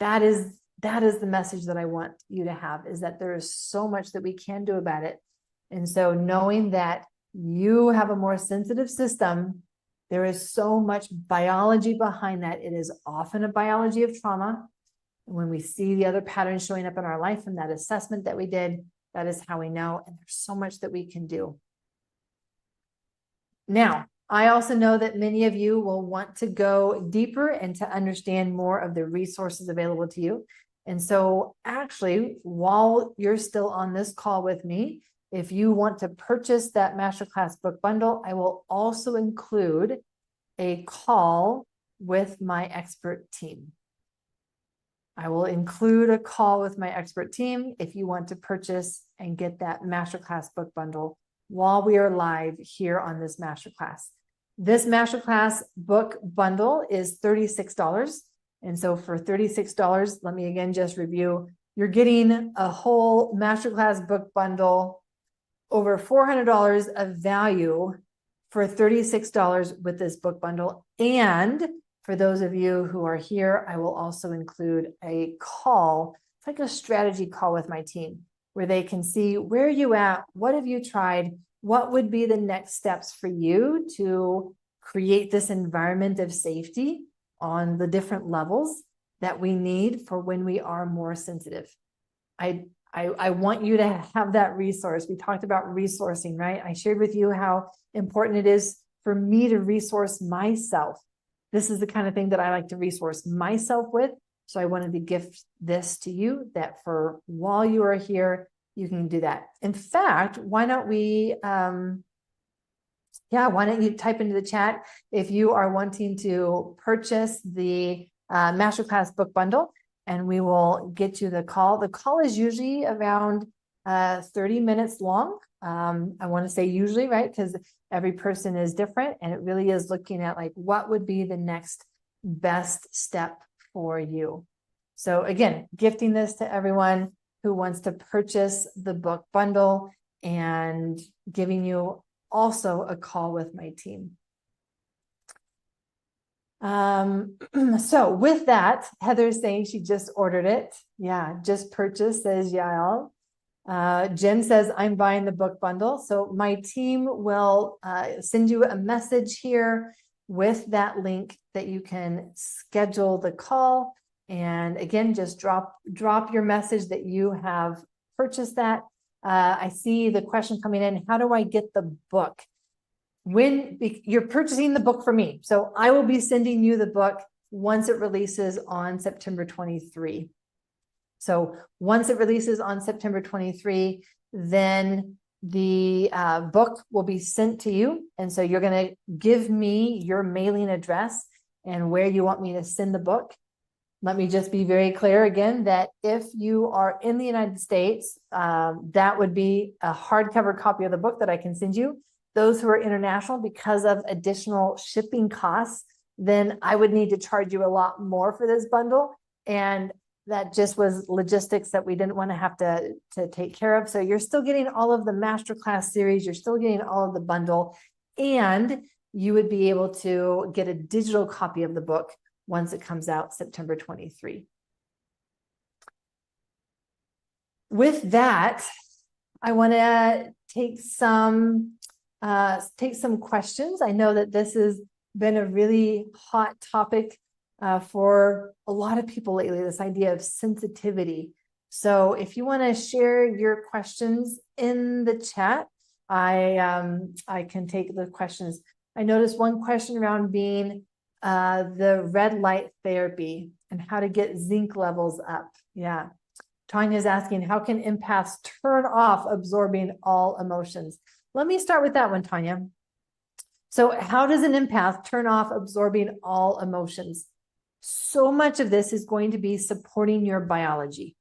That is the message that I want you to have, is that there is so much that we can do about it. And so knowing that you have a more sensitive system, there is so much biology behind that. It is often a biology of trauma. And when we see the other patterns showing up in our life and that assessment that we did, that is how we know. And there's so much that we can do. Now, I also know that many of you will want to go deeper and to understand more of the resources available to you. And so actually, while you're still on this call with me, if you want to purchase that Masterclass book bundle, I will also include a call with my expert team. I will include a call with my expert team if you want to purchase and get that Masterclass book bundle while we are live here on this Masterclass. This Masterclass book bundle is $36. And so for $36, let me again just review, you're getting a whole Masterclass book bundle, over $400 of value for $36 with this book bundle. And for those of you who are here, I will also include a call. It's like a strategy call with my team. where they can see where you at, what have you tried, what would be the next steps for you to create this environment of safety on the different levels that we need for when we are more sensitive. I want you to have that resource. We talked about resourcing, right? I shared with you how important it is for me to resource myself. This is the kind of thing that I like to resource myself with. So I wanted to gift this to you, that for while you are here, you can do that. In fact, why don't we, why don't you type into the chat if you are wanting to purchase the Masterclass book bundle, and we will get you the call. The call is usually around 30 minutes long. I want to say usually, right? Because every person is different, and it really is looking at like what would be the next best step for you. So again, gifting this to everyone who wants to purchase the book bundle, and giving you also a call with my team. So with that, Heather's saying she just ordered it. Yeah, just purchased, says Yael. Jen says, I'm buying the book bundle. So my team will send you a message here with that link that you can schedule the call. And again, just drop your message that you have purchased that. I see the question coming in, how do I get the book? When you're purchasing the book for me. So I will be sending you the book once it releases on September 23. So once it releases on September 23, then the book will be sent to you. And so you're going to give me your mailing address and where you want me to send the book. Let me just be very clear again that if you are in the United States, that would be a hardcover copy of the book that I can send you. Those who are international, because of additional shipping costs, then I would need to charge you a lot more for this bundle. And that just was logistics that we didn't want to have to take care of. So you're still getting all of the Masterclass series. You're still getting all of the bundle. And you would be able to get a digital copy of the book once it comes out September 23. With that, I want to take some questions. I know that this has been a really hot topic for a lot of people lately, this idea of sensitivity. So if you want to share your questions in the chat, I can take the questions. I noticed one question around being the red light therapy and how to get zinc levels up. Yeah. Tanya's asking, how can empaths turn off absorbing all emotions? Let me start with that one, Tanya. So how does an empath turn off absorbing all emotions? So much of this is going to be supporting your biology.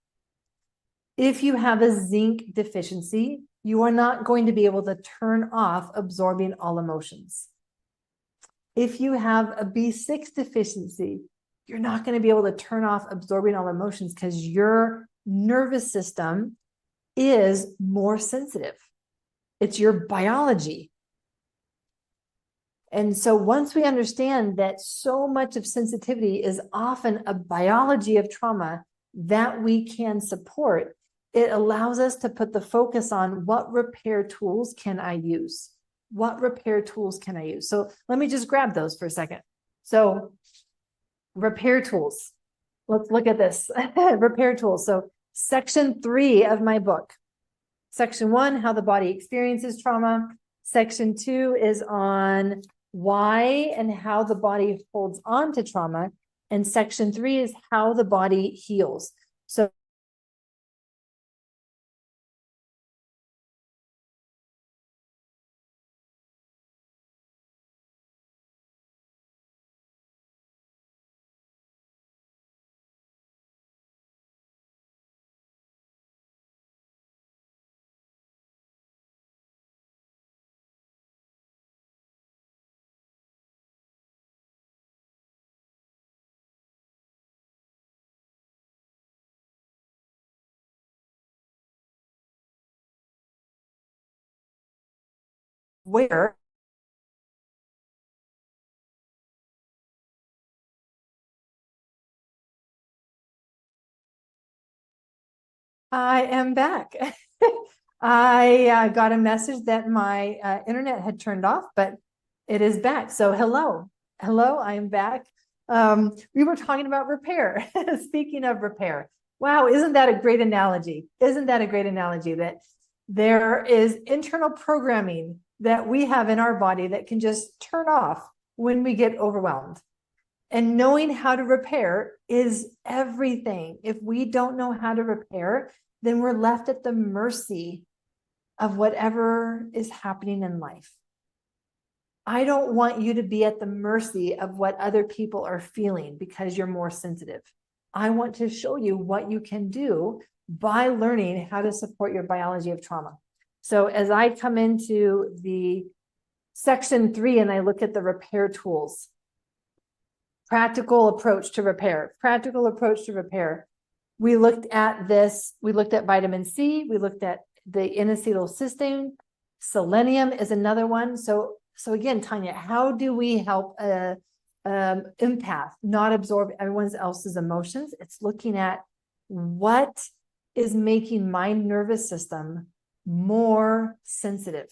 If you have a zinc deficiency, you are not going to be able to turn off absorbing all emotions. If you have a B6 deficiency, you're not going to be able to turn off absorbing all emotions because your nervous system is more sensitive. It's your biology. And so once we understand that so much of sensitivity is often a biology of trauma that we can support, it allows us to put the focus on what repair tools can I use? What repair tools can I use? So let me just grab those for a second. So repair tools. Let's look at this. Repair tools. So section 3 of my book. Section 1, how the body experiences trauma. Section 2 is on why and how the body holds on to trauma. And section 3 is how the body heals. So where I am back. I got a message that my internet had turned off, but it is back. So hello, I am back. We were talking about repair. Speaking of repair, wow, isn't that a great analogy? Isn't that a great analogy that there is internal programming that we have in our body that can just turn off when we get overwhelmed? And knowing how to repair is everything. If we don't know how to repair, then we're left at the mercy of whatever is happening in life. I don't want you to be at the mercy of what other people are feeling because you're more sensitive. I want to show you what you can do by learning how to support your biology of trauma. So as I come into the section 3 and I look at the repair tools, practical approach to repair. We looked at this, we looked at vitamin C, we looked at the N-acetylcysteine, selenium is another one. So again, Tanya, how do we help a empath not absorb everyone else's emotions? It's looking at what is making my nervous system more sensitive.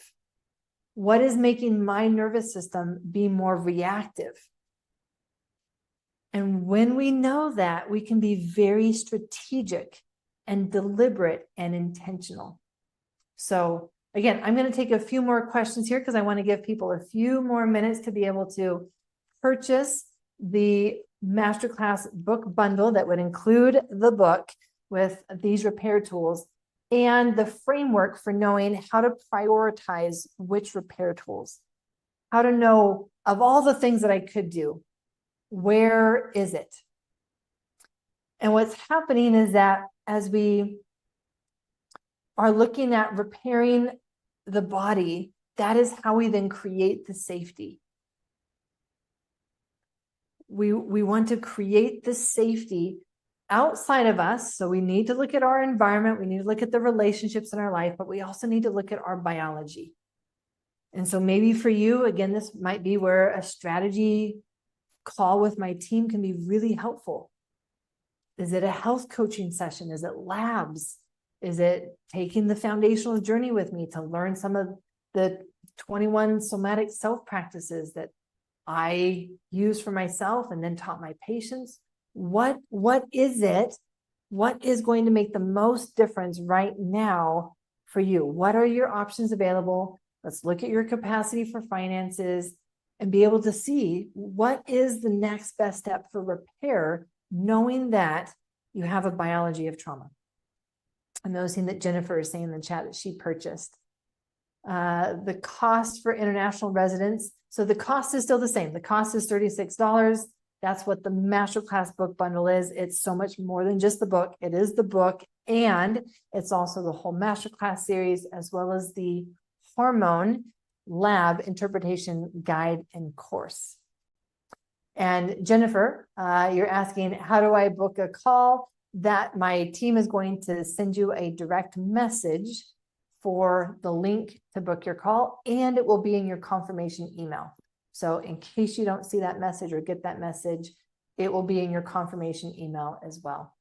What is making my nervous system be more reactive? And when we know that, we can be very strategic and deliberate and intentional. So again, I'm going to take a few more questions here because I want to give people a few more minutes to be able to purchase the Masterclass book bundle that would include the book with these repair tools and the framework for knowing how to prioritize which repair tools, how to know of all the things that I could do, where is it? And what's happening is that as we are looking at repairing the body, that is how we then create the safety. We want to create the safety outside of us. So we need to look at our environment. We need to look at the relationships in our life, but we also need to look at our biology. And so maybe for you, again, this might be where a strategy call with my team can be really helpful. Is it a health coaching session? Is it labs? Is it taking the foundational journey with me to learn some of the 21 somatic self practices that I use for myself and then taught my patients? What is it? What is going to make the most difference right now for you? What are your options available? Let's look at your capacity for finances and be able to see what is the next best step for repair, knowing that you have a biology of trauma. I'm noticing that Jennifer is saying in the chat that she purchased. The cost for international residents. So the cost is still the same. The cost is $36. That's what the Masterclass book bundle is. It's so much more than just the book. It is the book, and it's also the whole Masterclass series, as well as the hormone lab interpretation guide and course. And Jennifer, you're asking, how do I book a call? That my team is going to send you a direct message for the link to book your call, and it will be in your confirmation email. So in case you don't see that message or get that message, it will be in your confirmation email as well.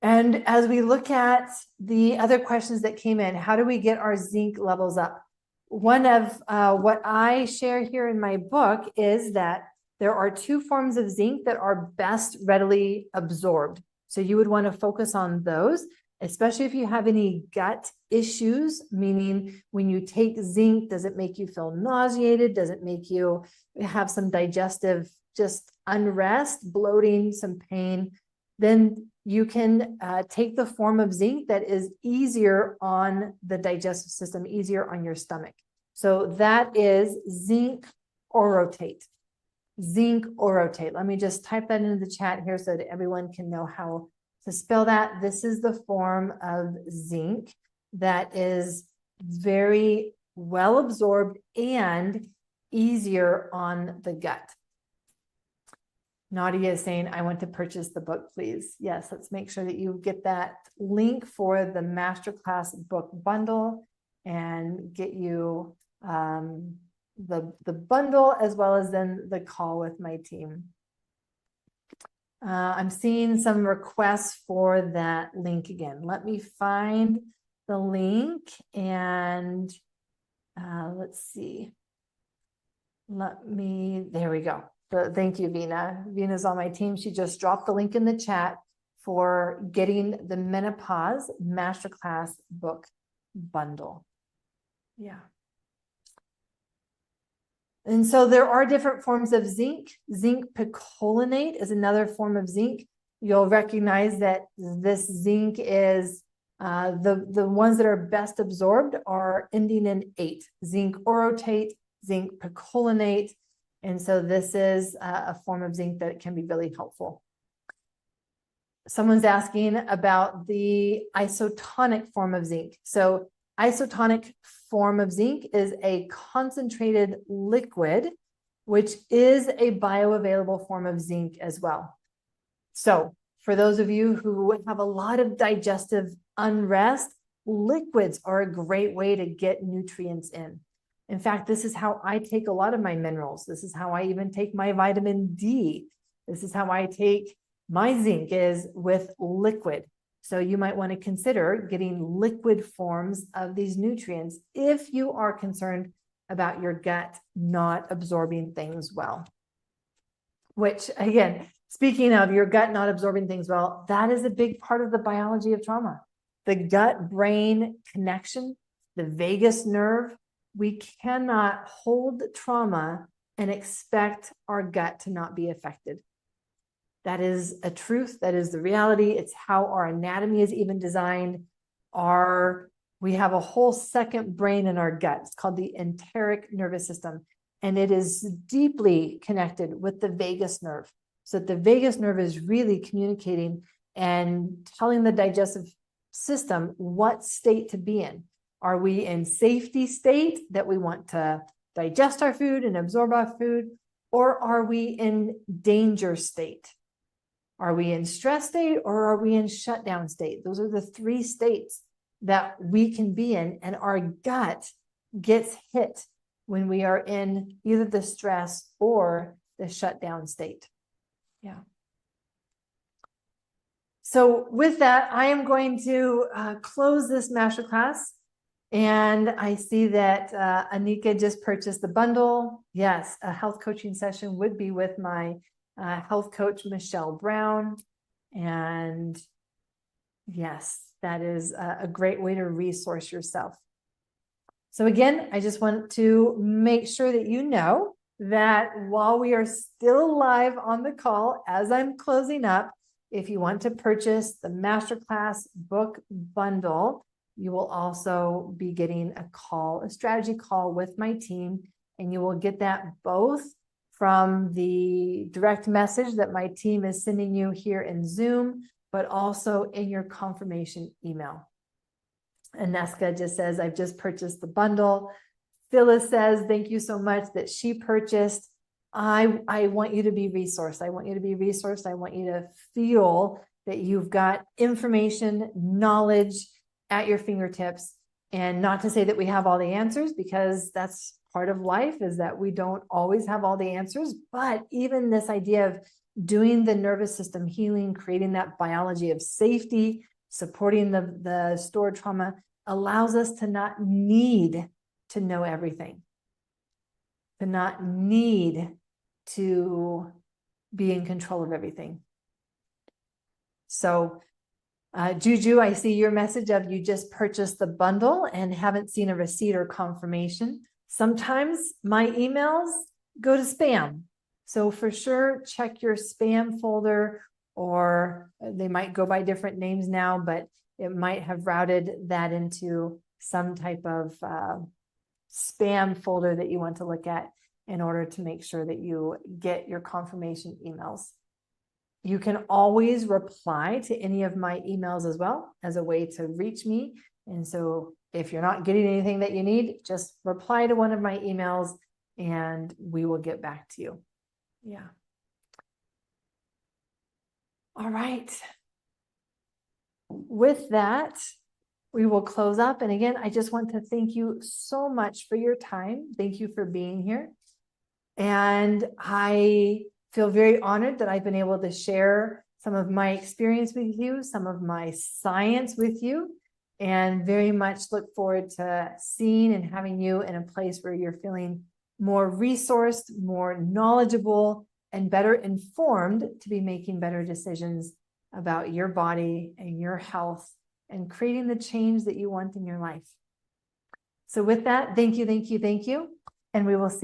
And as we look at the other questions that came in, how do we get our zinc levels up? One of what I share here in my book is that there are 2 forms of zinc that are best readily absorbed. So you would want to focus on those, especially if you have any gut issues, meaning when you take zinc, does it make you feel nauseated? Does it make you have some digestive just unrest, bloating, some pain? Then you can take the form of zinc that is easier on the digestive system, easier on your stomach. So that is zinc orotate. Zinc orotate. Let me just type that into the chat here so that everyone can know how to spell that. This is the form of zinc that is very well absorbed and easier on the gut. Nadia is saying, I want to purchase the book, please. Yes, let's make sure that you get that link for the Masterclass book bundle and get you the bundle as well as then the call with my team. I'm seeing some requests for that link again. Let me find the link and let's see. There we go. Thank you, Vina. Vina's on my team. She just dropped the link in the chat for getting the Menopause Masterclass book bundle. Yeah. And so there are different forms of zinc. Zinc picolinate is another form of zinc. You'll recognize that this zinc is the ones that are best absorbed are ending in 8. Zinc orotate, zinc picolinate. And so this is a form of zinc that can be really helpful. Someone's asking about the isotonic form of zinc. So isotonic form of zinc is a concentrated liquid, which is a bioavailable form of zinc as well. So for those of you who have a lot of digestive unrest, liquids are a great way to get nutrients in. In fact, this is how I take a lot of my minerals. This is how I even take my vitamin D. This is how I take my zinc, is with liquid. So you might want to consider getting liquid forms of these nutrients if you are concerned about your gut not absorbing things well. Which, again, speaking of your gut not absorbing things well, that is a big part of the biology of trauma. The gut-brain connection, the vagus nerve, we cannot hold trauma and expect our gut to not be affected. That is a truth. That is the reality. It's how our anatomy is even designed. We have a whole second brain in our gut. It's called the enteric nervous system, and it is deeply connected with the vagus nerve. So the vagus nerve is really communicating and telling the digestive system what state to be in. Are we in safety state that we want to digest our food and absorb our food, or are we in danger state? Are we in stress state, or are we in shutdown state? Those are the 3 states that we can be in, and our gut gets hit when we are in either the stress or the shutdown state. Yeah. So with that, I am going to close this masterclass. And I see that Anika just purchased the bundle. Yes, a health coaching session would be with my health coach, Michelle Brown. And yes, that is a great way to resource yourself. So again, I just want to make sure that you know that while we are still live on the call, as I'm closing up, if you want to purchase the Masterclass book bundle, you will also be getting a strategy call with my team, and you will get that both from the direct message that my team is sending you here in Zoom, but also in your confirmation email. Aneska just says, I've just purchased the bundle. Phyllis says, thank you so much that she purchased. I want you to be resourced. I want you to be resourced. I want you to feel that you've got information, knowledge at your fingertips. And not to say that we have all the answers, because that's part of life, is that we don't always have all the answers. But even this idea of doing the nervous system healing, creating that biology of safety, supporting the stored trauma, allows us to not need to know everything, to not need to be in control of everything. So Juju, I see your message of you just purchased the bundle and haven't seen a receipt or confirmation. Sometimes my emails go to spam. So for sure, check your spam folder, or they might go by different names now, but it might have routed that into some type of spam folder that you want to look at in order to make sure that you get your confirmation emails. You can always reply to any of my emails as well as a way to reach me. And so if you're not getting anything that you need, just reply to one of my emails and we will get back to you. Yeah. All right. With that, we will close up. And again, I just want to thank you so much for your time. Thank you for being here. And I feel very honored that I've been able to share some of my experience with you, some of my science with you, and very much look forward to seeing and having you in a place where you're feeling more resourced, more knowledgeable, and better informed to be making better decisions about your body and your health and creating the change that you want in your life. So with that, thank you, thank you, thank you. And we will see